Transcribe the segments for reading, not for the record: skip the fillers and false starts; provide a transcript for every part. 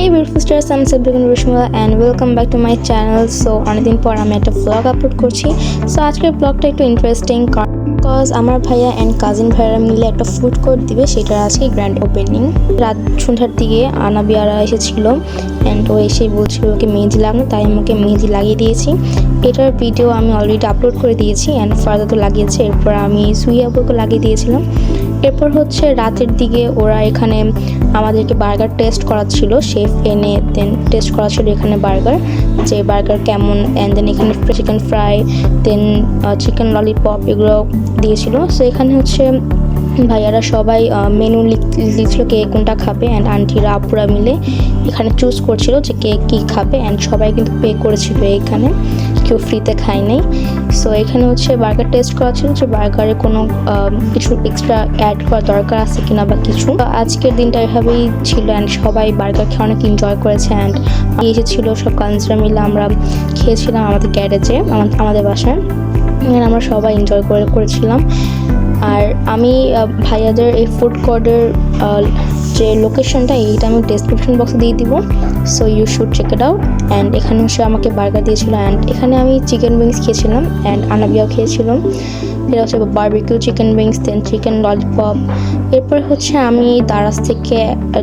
Hey beautiful stars, I'm Sabrina Rishmala and welcome back to my channel. So অনেকদিন পর আমি একটা vlog upload করছি। সো আজকের ব্লগটা একটু ইন্টারেস্টিং বিকজ আমার ভাইয়া অ্যান্ড কাজিন ভাইয়ারা মিলে একটা ফুড কোর্ট দিবে, সেটার আজকে গ্র্যান্ড ওপেনিং। রাত সন্ধ্যার দিকে আনাবিয়ারা এসেছিল অ্যান্ড ও এসেই বলছিল ওকে মেহেদি লাগানো, তাই আমি ওকে মেহেদি লাগিয়ে দিয়েছি। এটার ভিডিও আমি অলরেডি আপলোড করে দিয়েছি অ্যান্ড ফার্দার তো লাগিয়েছে। এরপর আমি সুইয়াবুকে লাগিয়ে দিয়েছিলাম। এরপর হচ্ছে রাতের দিকে ওরা এখানে আমাদেরকে বার্গার টেস্ট করাচ্ছিল, শেফ এনে দেন টেস্ট করাচ্ছিল এখানে বার্গার, যে বার্গার কেমন, অ্যান্ড দেন এখানে chicken fry, then chicken lollipop এগুলো দিয়েছিল। সো এখানে হচ্ছে ভাইয়ারা সবাই মেনু লিখছিল কে কোনটা খাবে, অ্যান্ড আন্টিরা আপুরা মিলে এখানে চুজ করছিল যে কে কী খাবে, অ্যান্ড সবাই কিন্তু পে করেছিল, এখানে কেউ ফ্রিতে খায় নাই। সো এখানে হচ্ছে বার্গার টেস্ট করা ছিল যে বার্গারে কোনো কিছু এক্সট্রা অ্যাড করা দরকার আছে কিনা বা কিছু। আজকের দিনটা এভাবেই ছিল অ্যান্ড সবাই বার্গার খেয়ে অনেক এনজয় করেছে। অ্যান্ড এসেছিলো সব কাজিনরা মিলে আমরা খেয়েছিলাম আমাদের গ্যারেজে, আমাদের বাসায়, আমরা সবাই এনজয় করেছিলাম। আর আমি ভাইয়াদের এই ফুড কোর্টের যে লোকেশনটা এইটা আমি ডেসক্রিপশন বক্সে দিয়ে দিব, so you should check it out. And এখানে হচ্ছে আমাকে বার্গার দিয়েছিল অ্যান্ড এখানে আমি চিকেন উইংস খেয়েছিলাম অ্যান্ড আনাবিয়াও খেয়েছিলাম। এটা হচ্ছে barbecue chicken wings, then chicken lollipop. এরপর হচ্ছে আমি দারাজ থেকে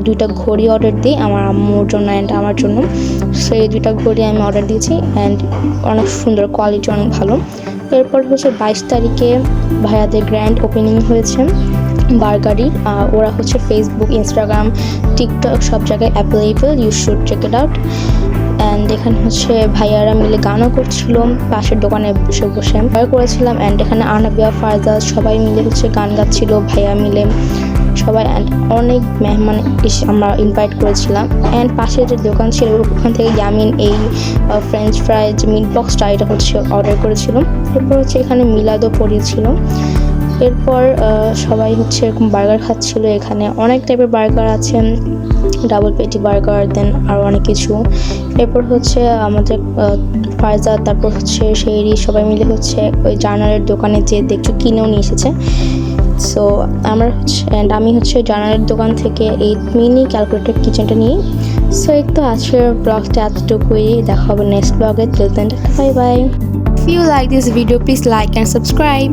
2টা ঘড়ি অর্ডার দিই আমার আম্মুর জন্য অ্যান্ড আমার জন্য। সো এই 2টা ঘড়ি আমি অর্ডার দিয়েছি অ্যান্ড অনেক সুন্দর, কোয়ালিটি অনেক ভালো। এরপর হচ্ছে 22 তারিখে ভাইয়াদের গ্র্যান্ড ওপেনিং হয়েছে বার্গারির। ওরা হচ্ছে ফেসবুক, ইনস্টাগ্রাম, টিকটক সব জায়গায় available, you should check it out. And এখানে হচ্ছে ভাইয়ারা মিলে গানও করছিল পাশের দোকানে বসে বসে করেছিলাম। অ্যান্ড এখানে আনাবিয়া, ফারজাদ সবাই মিলে হচ্ছে গান গাচ্ছিল, ভাইয়া মিলে সবাই। অ্যান্ড অনেক মেহমান আমরা ইনভাইট করেছিলাম। অ্যান্ড পাশে যে দোকান ছিল ওখান থেকে ইয়ামিন এই ফ্রেঞ্চ ফ্রাই যে মিট বক্সটা এটা হচ্ছে অর্ডার করেছিল। এরপর হচ্ছে এখানে মিলাদও পড়িয়েছিল। এরপর সবাই হচ্ছে এরকম বার্গার খাচ্ছিল। এখানে অনেক টাইপের বার্গার আছে, ডাবল পেটি বার্গার, দেন আরও অনেক কিছু। এরপর হচ্ছে আমাদের ফারজাদ, তারপর হচ্ছে শেরি সবাই মিলে হচ্ছে ওই জার্নালের দোকানে যে দেখছো কিনেও নিয়ে এসেছে। সো আমরা হচ্ছে অ্যান্ড আমি হচ্ছে জার্নালের দোকান থেকে এই মিনি ক্যালকুলেটর কিচেনটা নিই। সো এই তো আজকের ব্লগটা এতটুকুই, দেখা হবে নেক্সট ব্লগে। Till then bye bye. If you like this video, please like and subscribe.